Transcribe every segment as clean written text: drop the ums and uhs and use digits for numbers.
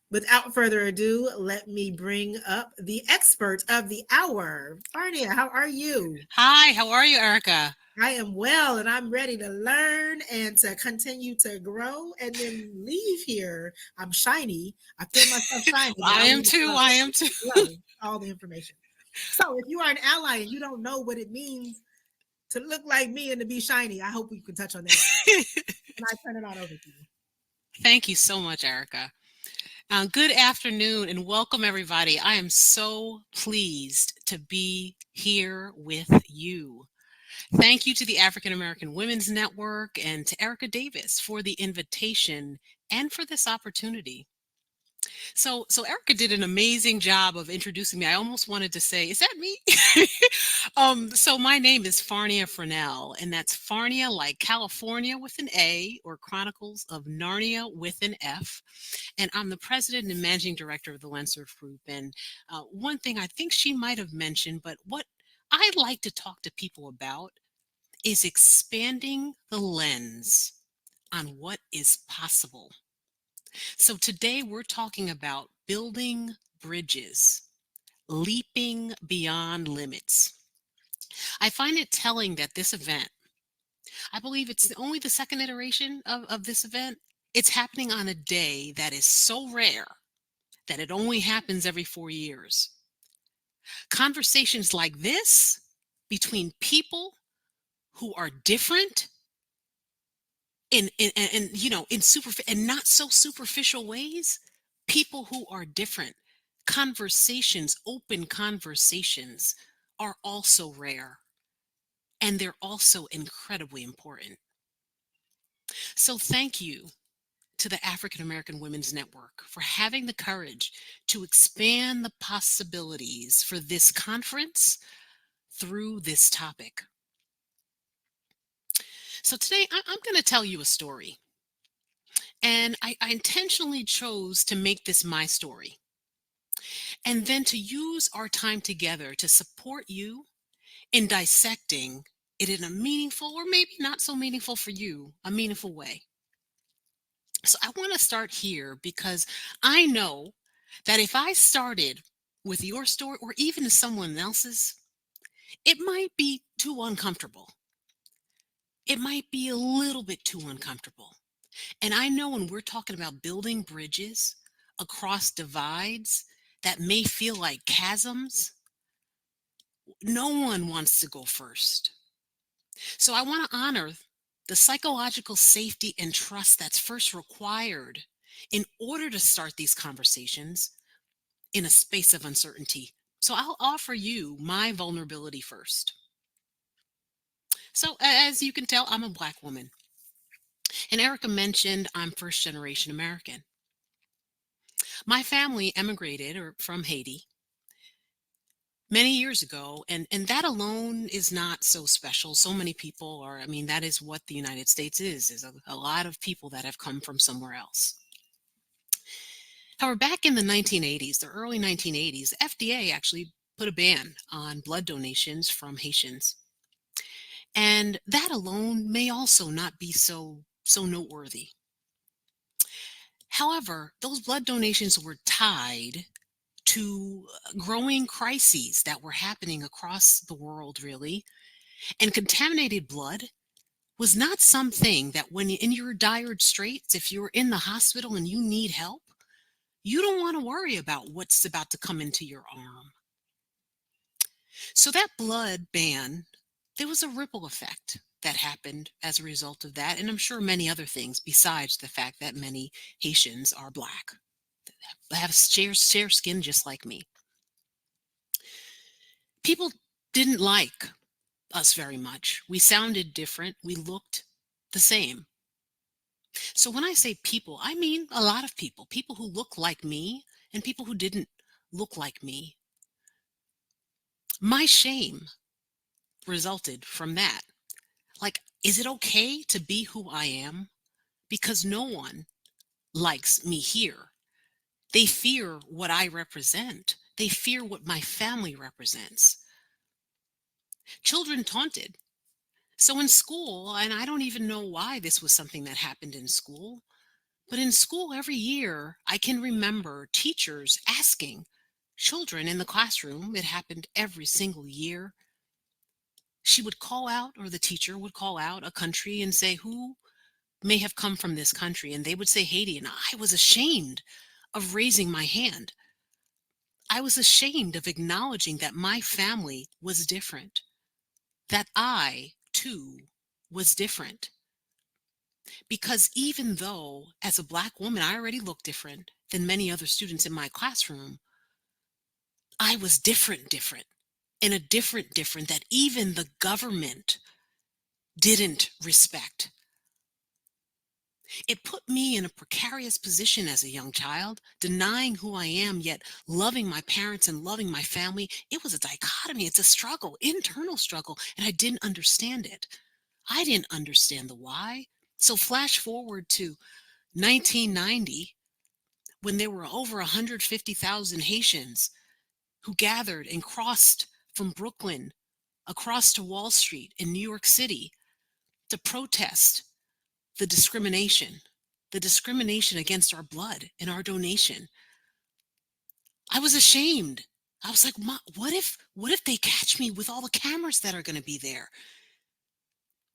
Without further ado, let me bring up the expert of the hour. Farnia, how are you? Hi, how are you, Erica? I am well and I'm ready to learn and to continue to grow and then leave here. I'm shiny. I feel myself shiny, but I I am want to too. flow. I am too. Flow all the information. So if you are an ally and you don't know what it means to look like me and to be shiny, I hope we can touch on that. And I turn it on over to you. Thank you so much, Erica. Good afternoon and welcome, everybody. I am so pleased to be here with you. Thank you to the African American Women's Network and to Erica Davis for the invitation and for this opportunity. So Erica did an amazing job of introducing me. I almost wanted to say, "Is that me?" So my name is Farnia Fresnel, and that's Farnia like California with an A, or Chronicles of Narnia with an F. And I'm the president and managing director of the Lensurf Group. And one thing I think she might have mentioned, but what I like to talk to people about is expanding the lens on what is possible. So today we're talking about building bridges, leaping beyond limits. I find it telling that this event, I believe it's only the second iteration of this event. It's happening on a day that is so rare that it only happens every 4 years. Conversations like this between people who are different in super and not so superficial ways, people who are different, conversations, open conversations, are also rare, and they're also incredibly important. So thank you to the African American Women's Network for having the courage to expand the possibilities for this conference through this topic. So today I'm going to tell you a story, and I intentionally chose to make this my story, and then to use our time together to support you in dissecting it in a meaningful, or maybe not so meaningful for you, a meaningful way. So I want to start here because I know that if I started with your story or even someone else's, it might be too uncomfortable. It might be a little bit too uncomfortable. And I know when we're talking about building bridges across divides that may feel like chasms, no one wants to go first. So I want to honor the psychological safety and trust that's first required in order to start these conversations in a space of uncertainty. So I'll offer you my vulnerability first. So as you can tell, I'm a Black woman. And Erica mentioned I'm first generation American. My family emigrated from Haiti many years ago, and that alone is not so special. So many people are, I mean, that is what the United States is a lot of people that have come from somewhere else. However, back in the 1980s, the early 1980s, FDA actually put a ban on blood donations from Haitians. And that alone may also not be so noteworthy. However, those blood donations were tied to growing crises that were happening across the world, really. And contaminated blood was not something that, when in your dire straits, if you're in the hospital and you need help, you don't want to worry about what's about to come into your arm. So that blood ban, there was a ripple effect that happened as a result of that, and I'm sure many other things besides the fact that many Haitians are Black. They have share skin just like me. People didn't like us very much. We sounded different. We looked the same. So when I say people, I mean a lot of people, people who look like me and people who didn't look like me. My shame resulted from that. Like, is it okay to be who I am? Because no one likes me here. They fear what I represent. They fear what my family represents. Children taunted. So in school, and I don't even know why this was something that happened in school, But in school every year, I can remember teachers asking children in the classroom, it happened every single year. She would call out, or the teacher would call out a country and say, who may have come from this country? And they would say Haiti. And I was ashamed of raising my hand. I was ashamed of acknowledging that my family was different, that I, too, was different. Because even though, as a Black woman, I already looked different than many other students in my classroom, I was different, and a different that even the government didn't respect. It put me in a precarious position as a young child, denying who I am, yet loving my parents and loving my family. It was a dichotomy. It's a struggle, internal struggle, and I didn't understand it. I didn't understand the why. So flash forward to 1990, when there were over 150,000 Haitians who gathered and crossed from Brooklyn across to Wall Street in New York City to protest the discrimination against our blood and our donation. I was ashamed. I was like, what if they catch me with all the cameras that are going to be there?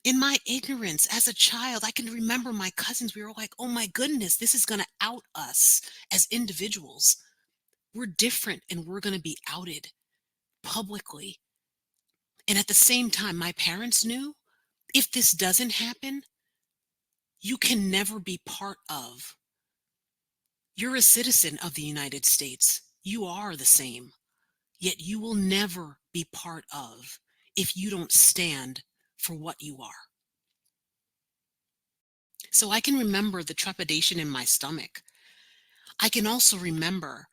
In my ignorance as a child, I can remember my cousins. We were like, oh my goodness, this is going to out us as individuals. We're different and we're going to be outed publicly. And at the same time, my parents knew if this doesn't happen, you can never be part of. You're a citizen of the United States. You are the same, yet you will never be part of if you don't stand for what you are. So I can remember the trepidation in my stomach. I can also remember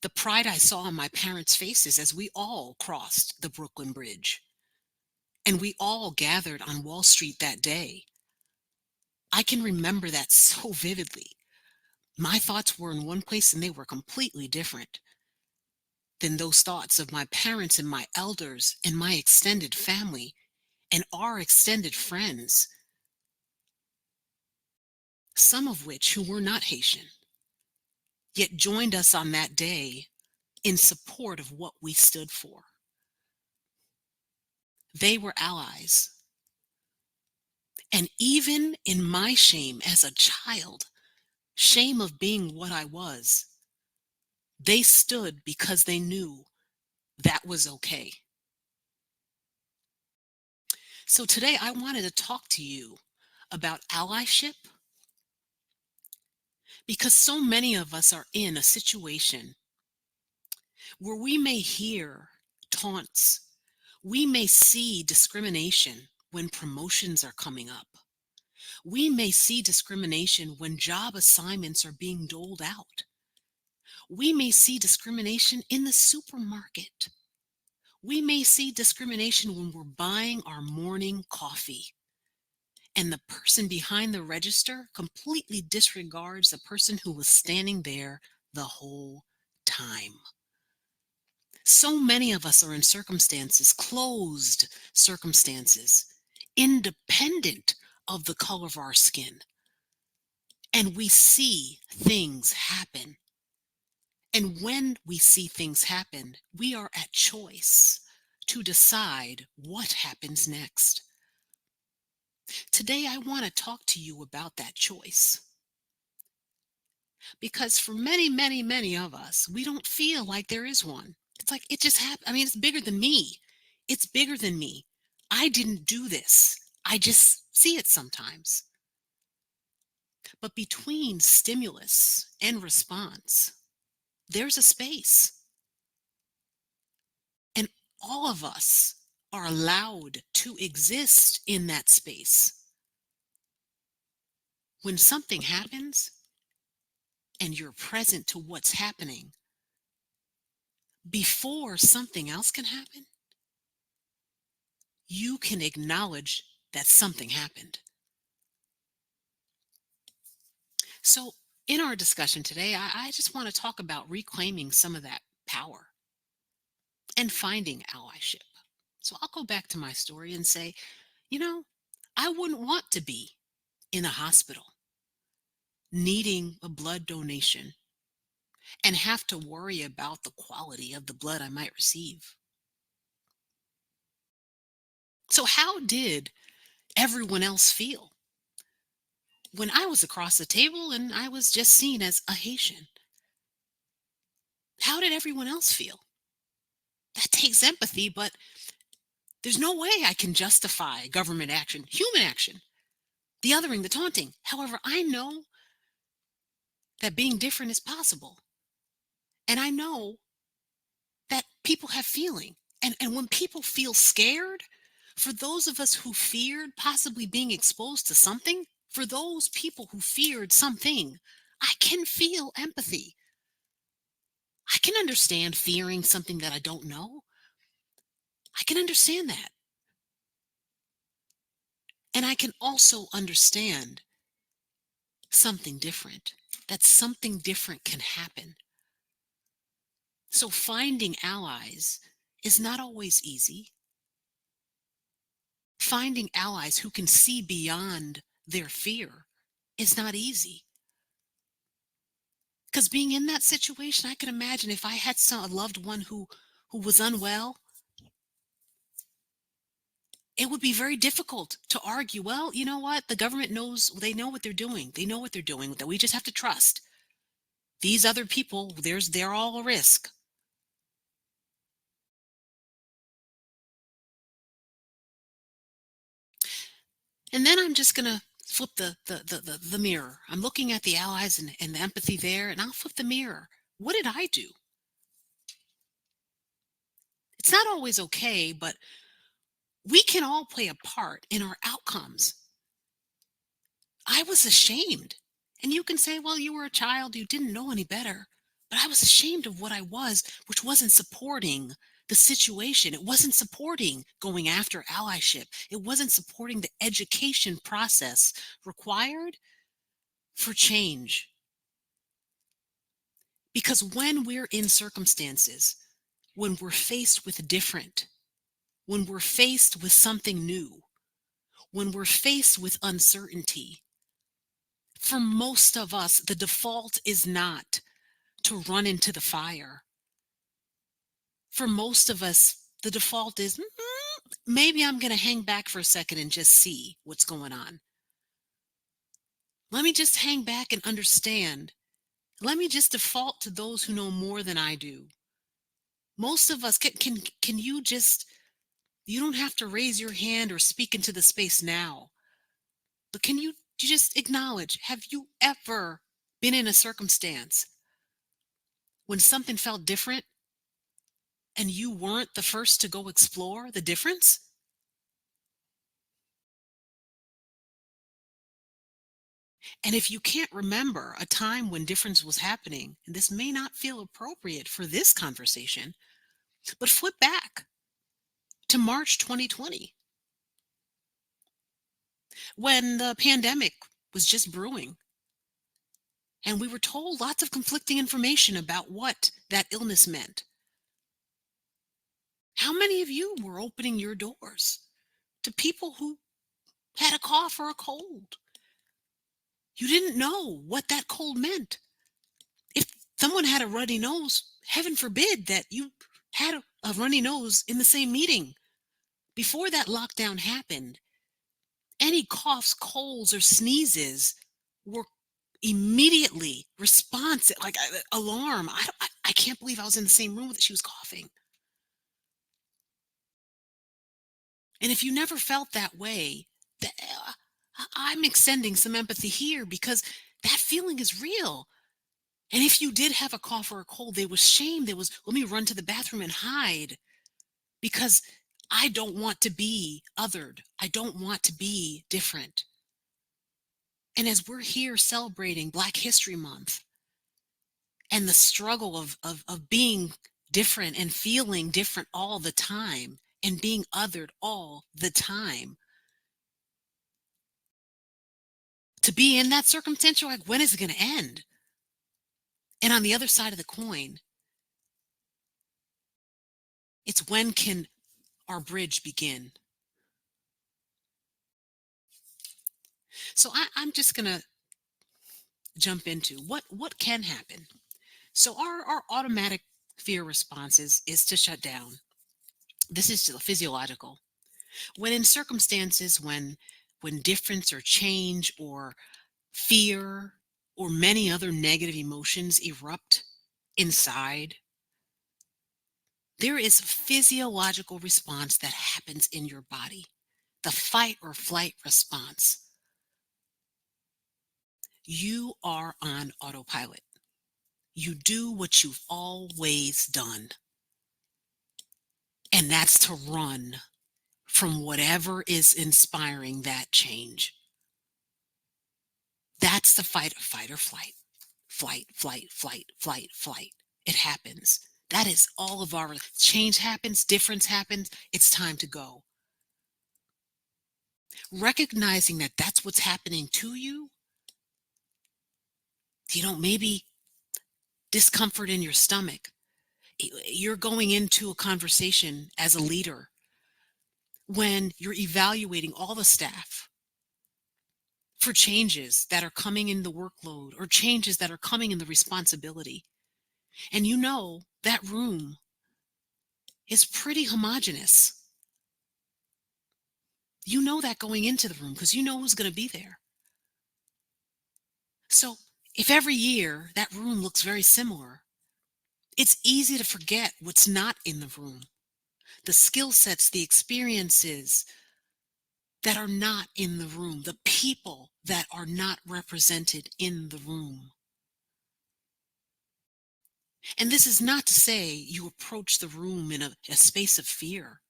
the pride I saw on my parents' faces as we all crossed the Brooklyn Bridge and we all gathered on Wall Street that day. I can remember that so vividly. My thoughts were in one place and they were completely different than those thoughts of my parents and my elders and my extended family and our extended friends, some of which who were not Haitian, yet joined us on that day in support of what we stood for. They were allies. And even in my shame as a child, shame of being what I was, they stood because they knew that was okay. So today I wanted to talk to you about allyship because so many of us are in a situation where we may hear taunts, we may see discrimination when promotions are coming up. We may see discrimination when job assignments are being doled out. We may see discrimination in the supermarket. We may see discrimination when we're buying our morning coffee and the person behind the register completely disregards the person who was standing there the whole time. So many of us are in circumstances, closed circumstances, independent of the color of our skin. And we see things happen. And when we see things happen, we are at choice to decide what happens next. Today, I want to talk to you about that choice. Because for many of us, we don't feel like there is one. It's like it just happened. I mean, it's bigger than me. It's bigger than me. I didn't do this. I just see it sometimes. But between stimulus and response, there's a space. And all of us are allowed to exist in that space. When something happens and you're present to what's happening, before something else can happen, you can acknowledge that something happened. So in our discussion today, I just want to talk about reclaiming some of that power and finding allyship. So I'll go back to my story and say, I wouldn't want to be in a hospital. needing a blood donation and have to worry about the quality of the blood I might receive. So, how did everyone else feel when I was across the table and I was just seen as a Haitian? How did everyone else feel? That takes empathy, but there's no way I can justify government action, human action, the othering, the taunting. However, I know that being different is possible. And I know that people have feeling. And when people feel scared, for those of us who feared possibly being exposed to something, for those people who feared something, I can feel empathy. I can understand fearing something that I don't know. I can understand that. And I can also understand something different, that something different can happen. So finding allies is not always easy. Finding allies who can see beyond their fear is not easy. Because being in that situation, I can imagine if I had a loved one who was unwell, it would be very difficult to argue, well, you know what? The government knows, they know what they're doing. They know what they're doing, that we just have to trust. These other people, they're all a risk. And then I'm just gonna flip the mirror. I'm looking at the allies and the empathy there, and I'll flip the mirror. What did I do? It's not always okay, but we can all play a part in our outcomes. I was ashamed. And you can say, well, you were a child, you didn't know any better. But I was ashamed of what I was, which wasn't supporting the situation. It wasn't supporting going after allyship. It wasn't supporting the education process required for change. Because when we're in circumstances, when we're faced with different, when we're faced with something new, when we're faced with uncertainty, for most of us, the default is not to run into the fire. For most of us, the default is maybe I'm going to hang back for a second and just see what's going on. Let me just hang back and understand. Let me just default to those who know more than I do. Most of us can you just, you don't have to raise your hand or speak into the space now. But can you just acknowledge, have you ever been in a circumstance when something felt different and you weren't the first to go explore the difference? And if you can't remember a time when difference was happening, and this may not feel appropriate for this conversation, but flip back to March 2020 when the pandemic was just brewing. And we were told lots of conflicting information about what that illness meant. How many of you were opening your doors to people who had a cough or a cold? You didn't know what that cold meant. If someone had a runny nose, heaven forbid that you had a runny nose in the same meeting. Before that lockdown happened, any coughs, colds, or sneezes were immediately responsive, like alarm. I can't believe I was in the same room that she was coughing. And if you never felt that way, I'm extending some empathy here because that feeling is real. And if you did have a cough or a cold, there was shame. There was, let me run to the bathroom and hide because I don't want to be othered. I don't want to be different. And as we're here celebrating Black History Month and the struggle of being different and feeling different all the time and being othered all the time, to be in that circumstance, you're like, when is it going to end? And on the other side of the coin, it's when can our bridge begin? So I'm just going to jump into what can happen. So our automatic fear response is to shut down. This is physiological. When in circumstances when difference or change or fear or many other negative emotions erupt inside, there is a physiological response that happens in your body, the fight or flight response. You are on autopilot. You do what you've always done, and that's to run from whatever is inspiring that change. That's the fight or flight. Flight, flight, flight, flight, flight. It happens. That is all of our change happens, difference happens. It's time to go. Recognizing that that's what's happening to you, maybe discomfort in your stomach. You're going into a conversation as a leader when you're evaluating all the staff for changes that are coming in the workload or changes that are coming in the responsibility. And that room is pretty homogenous. You know that going into the room because you know who's going to be there. So if every year that room looks very similar, it's easy to forget what's not in the room. The skill sets, the experiences that are not in the room, the people that are not represented in the room. And this is not to say you approach the room in a space of fear.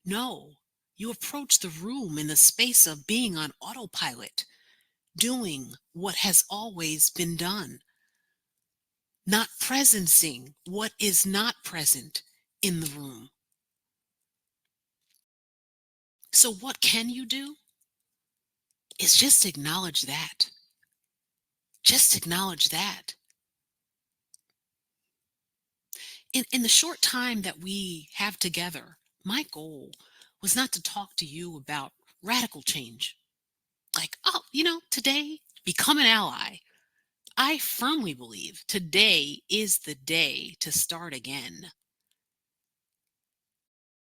No, you approach the room in the space of being on autopilot, doing what has always been done, not presencing what is not present in the room. So what can you do? Is just acknowledge that. Just acknowledge that. In the short time that we have together, my goal was not to talk to you about radical change. Like, oh, today, become an ally. I firmly believe today is the day to start again.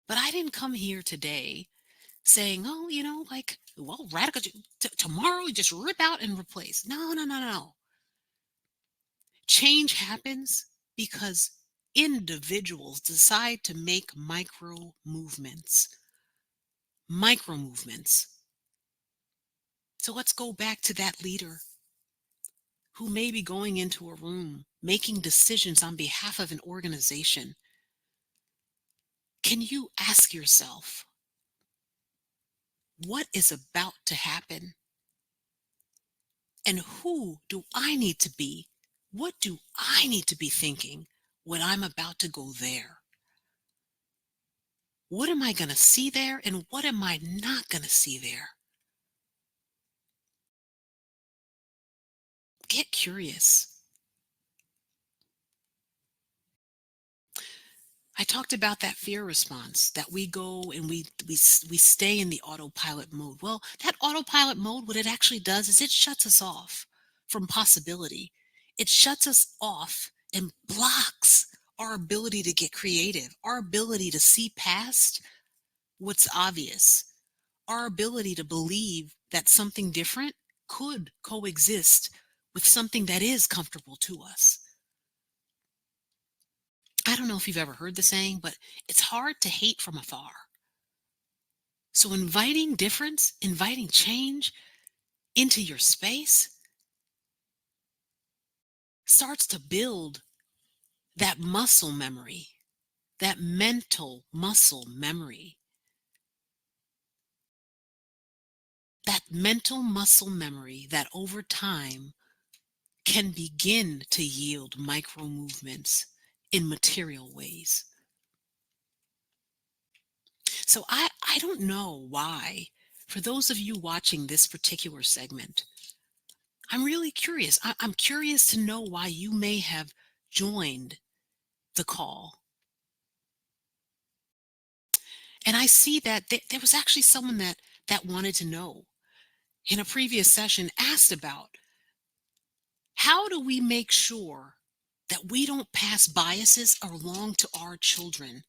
But I didn't come here today saying, oh, radical, tomorrow you just rip out and replace. No, no, no, no. Change happens because individuals decide to make micro movements. Micro movements. So let's go back to that leader who may be going into a room, making decisions on behalf of an organization. Can you ask yourself, what is about to happen? And who do I need to be? What do I need to be thinking when I'm about to go there? What am I going to see there and what am I not going to see there? Get curious. I talked about that fear response, that we go and we stay in the autopilot mode. Well, that autopilot mode, what it actually does is it shuts us off from possibility. It shuts us off and blocks our ability to get creative, our ability to see past what's obvious, our ability to believe that something different could coexist with something that is comfortable to us. I don't know if you've ever heard the saying, but it's hard to hate from afar. So inviting difference, inviting change into your space starts to build that muscle memory, that mental muscle memory. That mental muscle memory that over time can begin to yield micro movements in material ways. So I don't know why, for those of you watching this particular segment, I'm really curious. I'm curious to know why you may have joined the call. And I see that there was actually someone that wanted to know in a previous session asked about How do we make sure that we don't pass biases along to our children?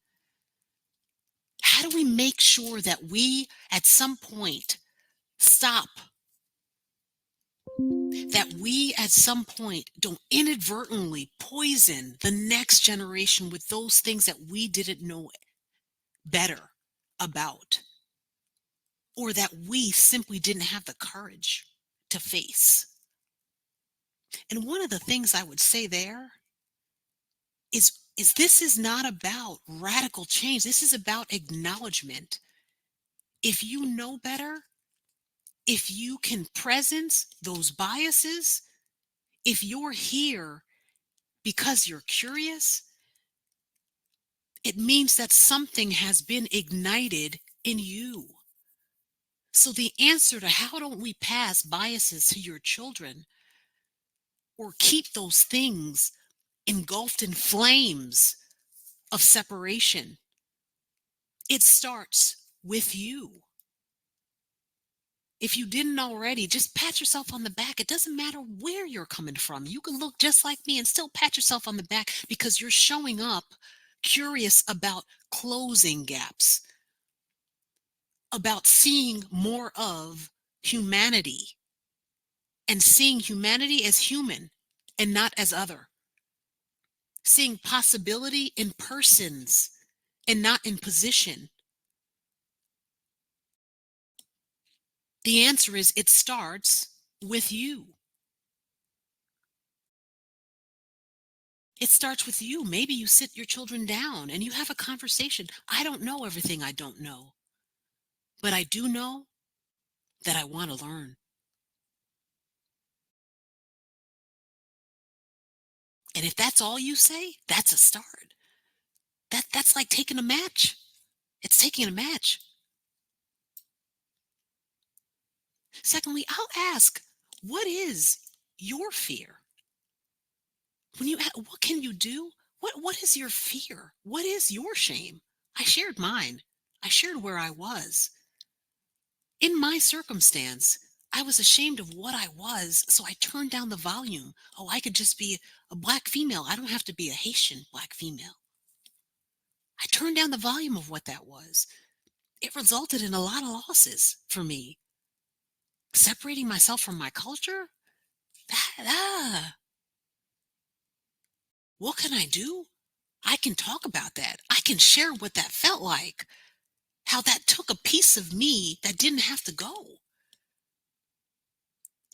How do we make sure that we at some point stop, that we at some point don't inadvertently poison the next generation with those things that we didn't know better about, or that we simply didn't have the courage to face? And one of the things I would say there is this is not about radical change. This is about acknowledgement. If you know better, if you can presence those biases, if you're here because you're curious, it means that something has been ignited in you. So the answer to how don't we pass biases to your children or keep those things engulfed in flames of separation, it starts with you. If you didn't already, just pat yourself on the back. It doesn't matter where you're coming from. You can look just like me and still pat yourself on the back because you're showing up curious about closing gaps, about seeing more of humanity and seeing humanity as human and not as other, seeing possibility in persons and not in position. The answer is it starts with you. It starts with you. Maybe you sit your children down and you have a conversation. I don't know everything I don't know, but I do know that I want to learn. And if that's all you say, that's a start. That's like taking a match. It's taking a match. Secondly, I'll ask, what is your fear? What can you do? What is your fear? What is your shame? I shared mine. I shared where I was. In my circumstance, I was ashamed of what I was, so I turned down the volume. Oh, I could just be a Black female. I don't have to be a Haitian Black female. I turned down the volume of what that was. It resulted in a lot of losses for me. Separating myself from my culture? What can I do? I can talk about that. I can share what that felt like, how that took a piece of me that didn't have to go.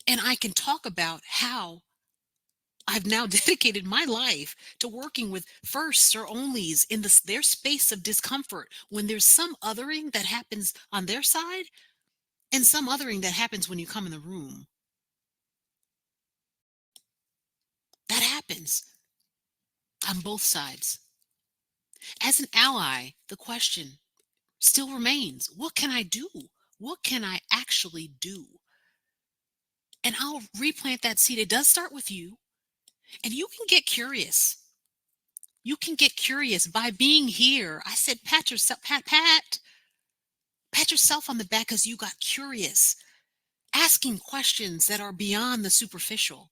And I can talk about how I've now dedicated my life to working with firsts or onlys in their space of discomfort when there's some othering that happens on their side and some othering that happens when you come in the room. That happens on both sides. As an ally, the question still remains, what can I do? What can I actually do? And I'll replant that seed. It does start with you, and you can get curious. You can get curious by being here. I said, pat yourself on the back because you got curious, asking questions that are beyond the superficial.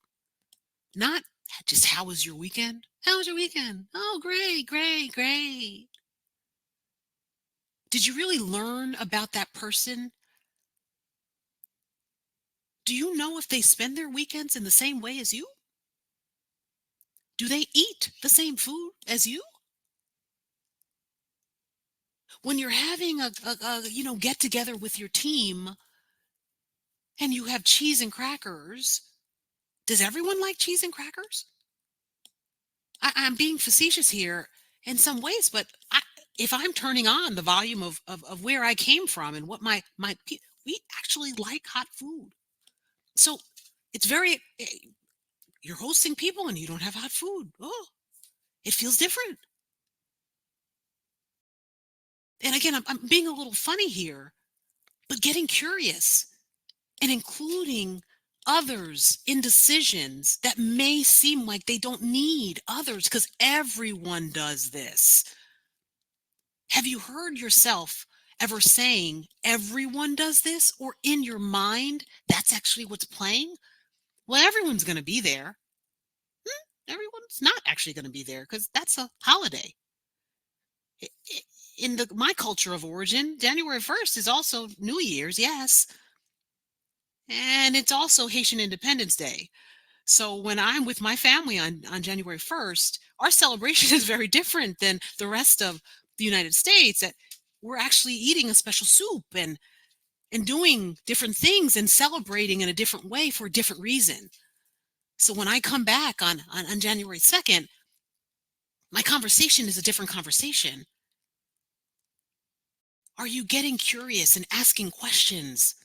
Not just, how was your weekend? How was your weekend? Oh, great, great, great. Did you really learn about that person? Do you know if they spend their weekends in the same way as you? Do they eat the same food as you? When you're having a get together with your team and you have cheese and crackers, does everyone like cheese and crackers? I'm being facetious here in some ways, but if I'm turning on the volume of where I came from and what we actually like hot food. So it's you're hosting people and you don't have hot food. Oh, it feels different. And again, I'm being a little funny here, but getting curious and including others in decisions that may seem like they don't need others because everyone does this. Have you heard yourself ever saying everyone does this, or in your mind that's actually what's playing? Well, everyone's going to be there. everyone's not actually going to be there because that's a holiday. In my culture of origin, January 1st is also New Year's, yes, and it's also Haitian Independence Day. So when I'm with my family on January 1st, our celebration is very different than the rest of the United States. That we're actually eating a special soup and doing different things and celebrating in a different way for a different reason. So when I come back on January 2nd, my conversation is a different conversation. Are you getting curious and asking questions?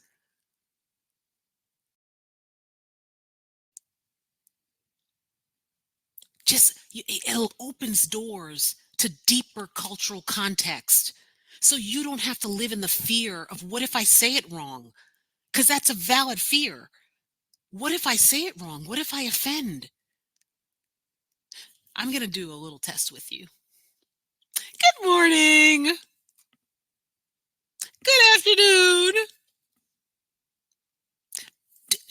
It opens doors to deeper cultural context. So you don't have to live in the fear of what if I say it wrong? Because that's a valid fear. What if I say it wrong? What if I offend? I'm going to do a little test with you. Good morning. Good afternoon.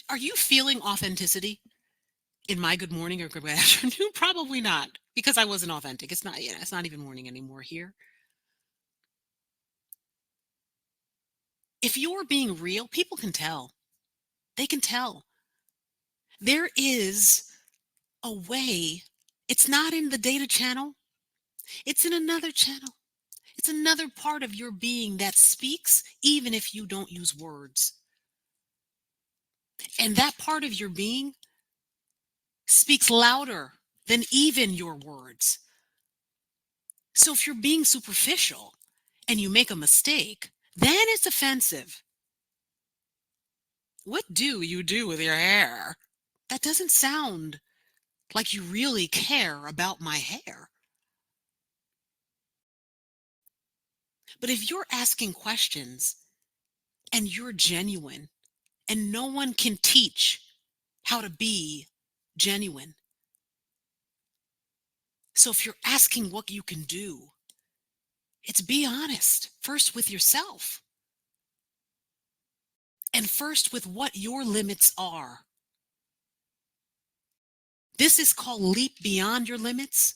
Are you feeling authenticity in my good morning or good afternoon? Probably not, because I wasn't authentic. It's not, it's not even morning anymore here. If you're being real, people can tell. They can tell. There is a way. It's not in the data channel. It's in another channel. It's another part of your being that speaks even if you don't use words. And that part of your being speaks louder than even your words. So if you're being superficial and you make a mistake, then it's offensive. What do you do with your hair? That doesn't sound like you really care about my hair. But if you're asking questions and you're genuine, and no one can teach how to be genuine. So if you're asking what you can do, it's be honest first with yourself and first with what your limits are. This is called leap beyond your limits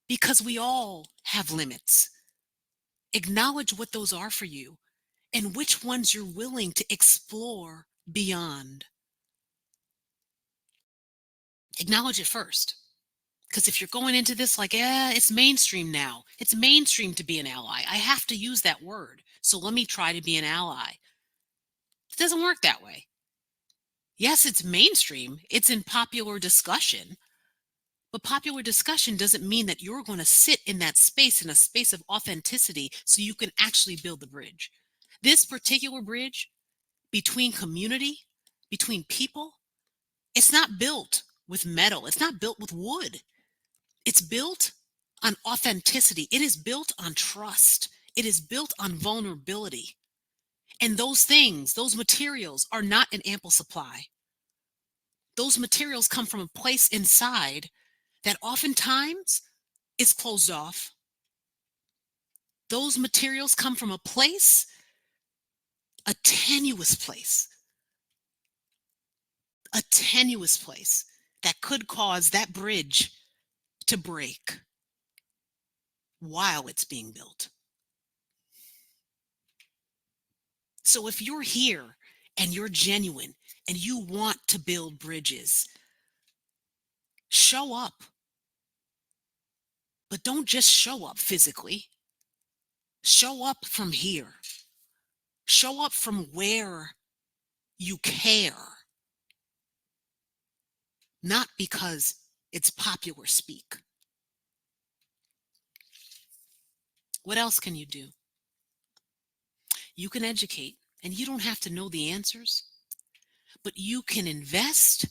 because we all have limits. Acknowledge what those are for you and which ones you're willing to explore beyond. Acknowledge it first. Because if you're going into this like, it's mainstream now. It's mainstream to be an ally. I have to use that word. So let me try to be an ally. It doesn't work that way. Yes, it's mainstream. It's in popular discussion. But popular discussion doesn't mean that you're going to sit in that space, in a space of authenticity, so you can actually build the bridge. This particular bridge between community, between people, it's not built with metal. It's not built with wood. It's built on authenticity. It is built on trust. It is built on vulnerability. And those things, those materials are not in ample supply. Those materials come from a place inside that oftentimes is closed off. Those materials come from a place, a tenuous place that could cause that bridge to break while it's being built. So if you're here and you're genuine and you want to build bridges, show up. But don't just show up physically. Show up from here. Show up from where you care. Not because it's popular speak. What else can you do? You can educate, and you don't have to know the answers, but you can invest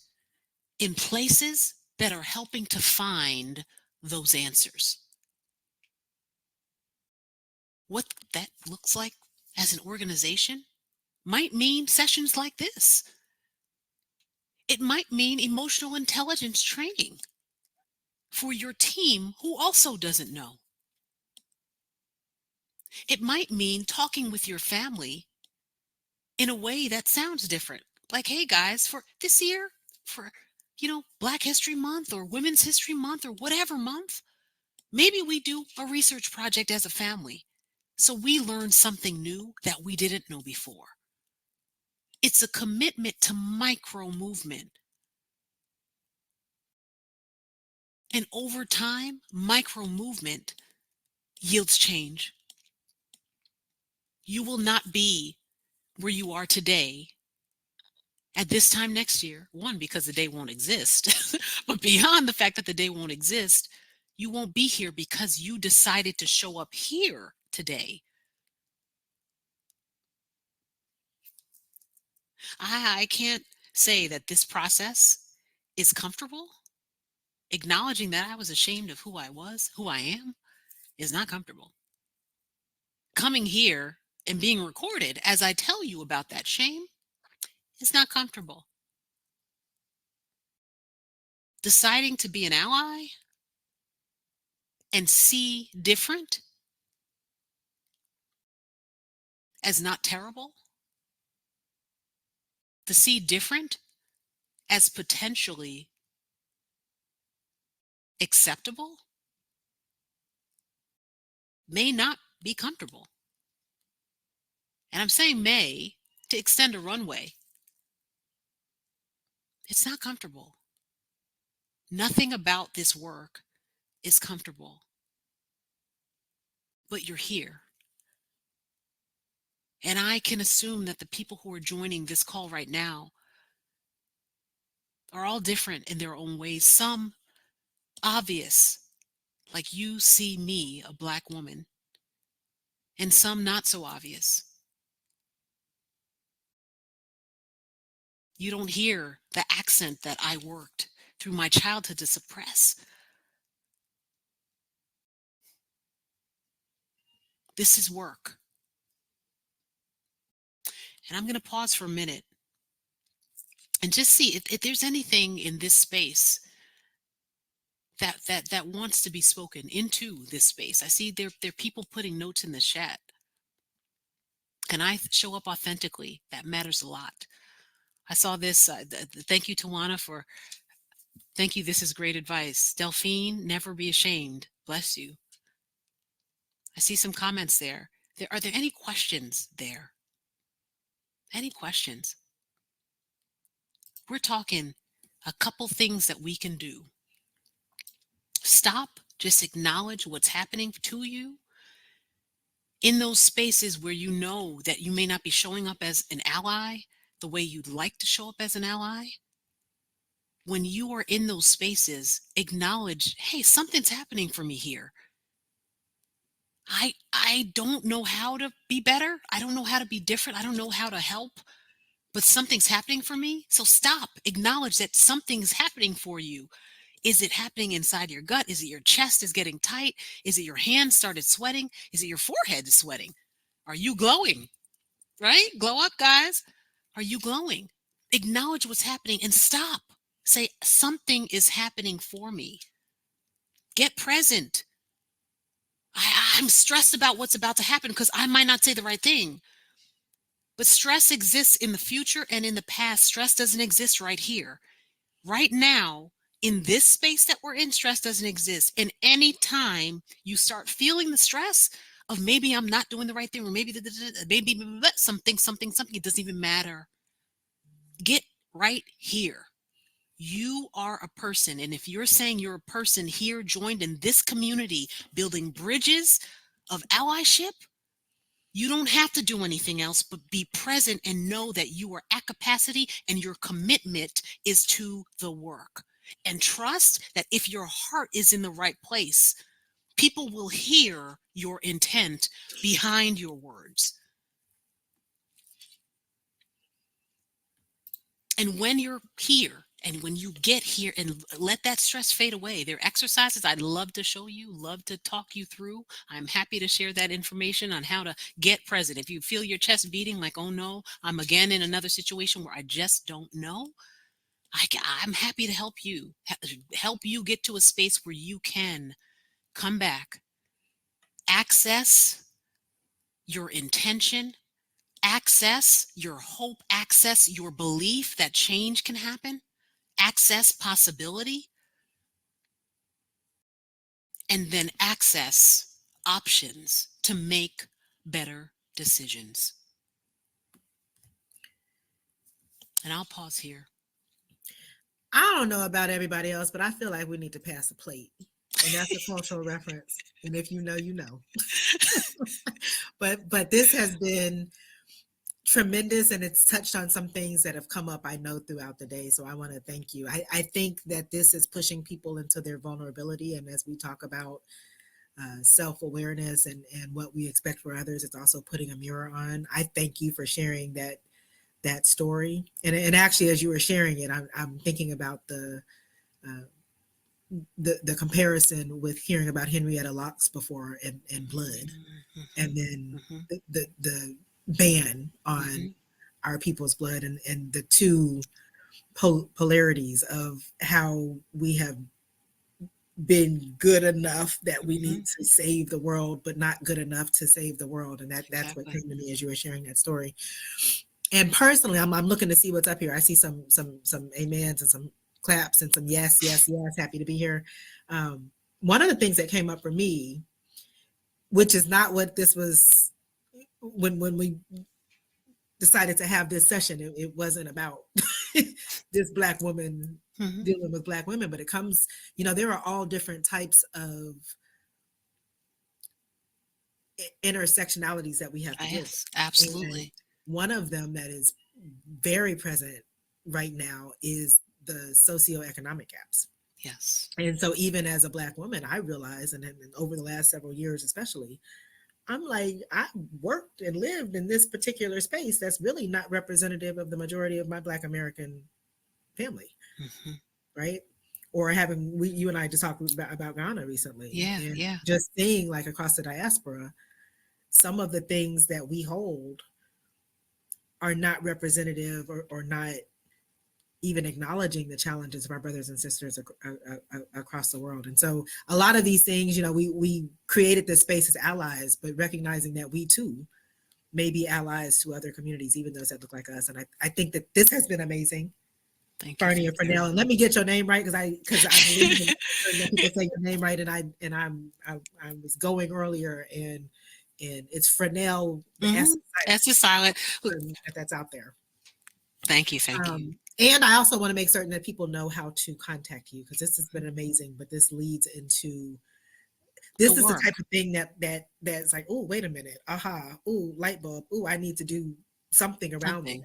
in places that are helping to find those answers. What that looks like as an organization might mean sessions like this. It might mean emotional intelligence training for your team who also doesn't know. It might mean talking with your family in a way that sounds different. Like, hey guys, for this year, for Black History Month or Women's History Month or whatever month, maybe we do a research project as a family so we learn something new that we didn't know before. It's a commitment to micro movement. And over time, micro movement yields change. You will not be where you are today at this time next year. One, because the day won't exist. But beyond the fact that the day won't exist, you won't be here because you decided to show up here today. I can't say that this process is comfortable. Acknowledging that I was ashamed of who I was, who I am, is not comfortable. Coming here and being recorded as I tell you about that shame is not comfortable. Deciding to be an ally and see different as not terrible, to see different as potentially acceptable, may not be comfortable. And I'm saying may to extend a runway. It's not comfortable. Nothing about this work is comfortable. But you're here. And I can assume that the people who are joining this call right now are all different in their own ways. Some obvious, like you see me, a Black woman, and some not so obvious. You don't hear the accent that I worked through my childhood to suppress. This is work. And I'm going to pause for a minute and just see if there's anything in this space that wants to be spoken into this space. I see there are people putting notes in the chat. Can I show up authentically? That matters a lot. I saw this. Thank you, Tawana, for thank you. This is great advice. Delphine, never be ashamed. Bless you. I see some comments there. Are there any questions there? Any questions? We're talking a couple things that we can do. Stop, just acknowledge what's happening to you in those spaces where you know that you may not be showing up as an ally the way you'd like to show up as an ally. When you are in those spaces, acknowledge, hey, something's happening for me here. I don't know how to be better. I don't know how to be different. I don't know how to help, but something's happening for me. So stop, acknowledge that something's happening for you. Is it happening inside your gut? Is it your chest is getting tight? Is it your hands started sweating? Is it your forehead is sweating? Are you glowing? Right? Glow up, guys. Are you glowing? Acknowledge what's happening and stop. Say, something is happening for me. Get present. I'm stressed about what's about to happen because I might not say the right thing. But stress exists in the future and in the past. Stress doesn't exist right here. Right now, in this space that we're in, stress doesn't exist. And anytime you start feeling the stress of maybe I'm not doing the right thing, or maybe something, it doesn't even matter. Get right here. You are a person. And if you're saying you're a person here joined in this community, building bridges of allyship, you don't have to do anything else but be present and know that you are at capacity and your commitment is to the work. And trust that if your heart is in the right place, people will hear your intent behind your words. And when you're here, and when you get here and let that stress fade away, there are exercises I'd love to show you, love to talk you through. I'm happy to share that information on how to get present. If you feel your chest beating like, oh no, I'm again in another situation where I just don't know, I'm happy to help you get to a space where you can come back, access your intention, access your hope, access your belief that change can happen. access possibility, and then access options to make better decisions. And I'll pause here. I don't know about everybody else, but I feel like we need to pass a plate. And that's a cultural reference. And if you know, you know. But this has been tremendous, and it's touched on some things that have come up, I know, throughout the day. So I want to thank you. I think that this is pushing people into their vulnerability. And as we talk about self-awareness and what we expect for others, it's also putting a mirror on. I thank you for sharing that story. And actually, as you were sharing it, I'm thinking about the comparison with hearing about Henrietta Lacks before and blood, and then the ban on our people's blood, and the two polarities of how we have been good enough that we need to save the world, but not good enough to save the world. And that's what came to me as you were sharing that story. And personally, I'm looking to see what's up here. I see some amens and some claps and some yes. Happy to be here. One of the things that came up for me, which is not what this was when we decided to have this session, it wasn't about this Black woman dealing with Black women, but it comes, there are all different types of intersectionalities that we have to deal with. Absolutely. And one of them that is very present right now is the socioeconomic gaps. Yes. And so even as a Black woman, I realize, and over the last several years especially, I'm like, I worked and lived in this particular space that's really not representative of the majority of my Black American family, right? Or you and I just talked about Ghana recently. Yeah. Just seeing, like, across the diaspora, some of the things that we hold are not representative or not even acknowledging the challenges of our brothers and sisters across the world. And so a lot of these things, we created this space as allies, but recognizing that we too may be allies to other communities, even those that look like us. And I think that this has been amazing. Thank Farnia you. Fresnel. And let me get your name right, because I believe that people say your name right. And I was going earlier, and it's Fresnel. S is silent. That's out there. Thank you. And I also want to make certain that people know how to contact you, because this has been amazing. But this leads into the type of thing that's like, oh, wait a minute, oh, light bulb, oh, I need to do something around this,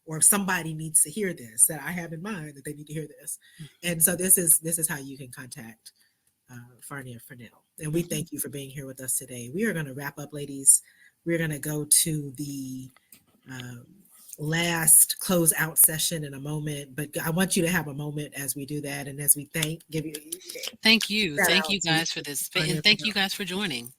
or somebody needs to hear this, that I have in mind that they need to hear this. And so this is how you can contact Farnia Fresnel. And we thank you for being here with us today. We are going to wrap up, ladies. We're going to go to the last closeout session in a moment, but I want you to have a moment as we do that, and as we thank you guys for this, and thank you guys for joining.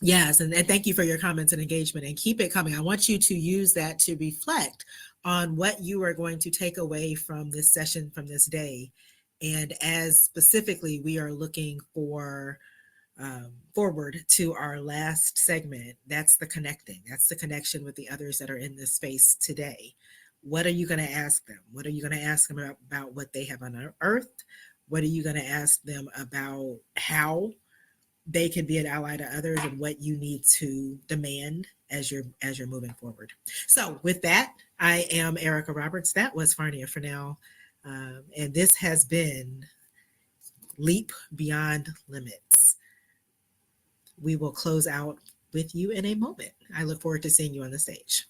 Yes, and thank you for your comments and engagement, and keep it coming. I want you to use that to reflect on what you are going to take away from this session, from this day. And as specifically, we are looking forward to our last segment. That's the connecting. That's the connection with the others that are in this space today. What are you going to ask them? What are you going to ask them about what they have unearthed? What are you going to ask them about how they can be an ally to others, and what you need to demand as you're moving forward? So with that, I am Erica Roberts. That was Farnia Fresnel. And this has been Leap Beyond Limits. We will close out with you in a moment. I look forward to seeing you on the stage.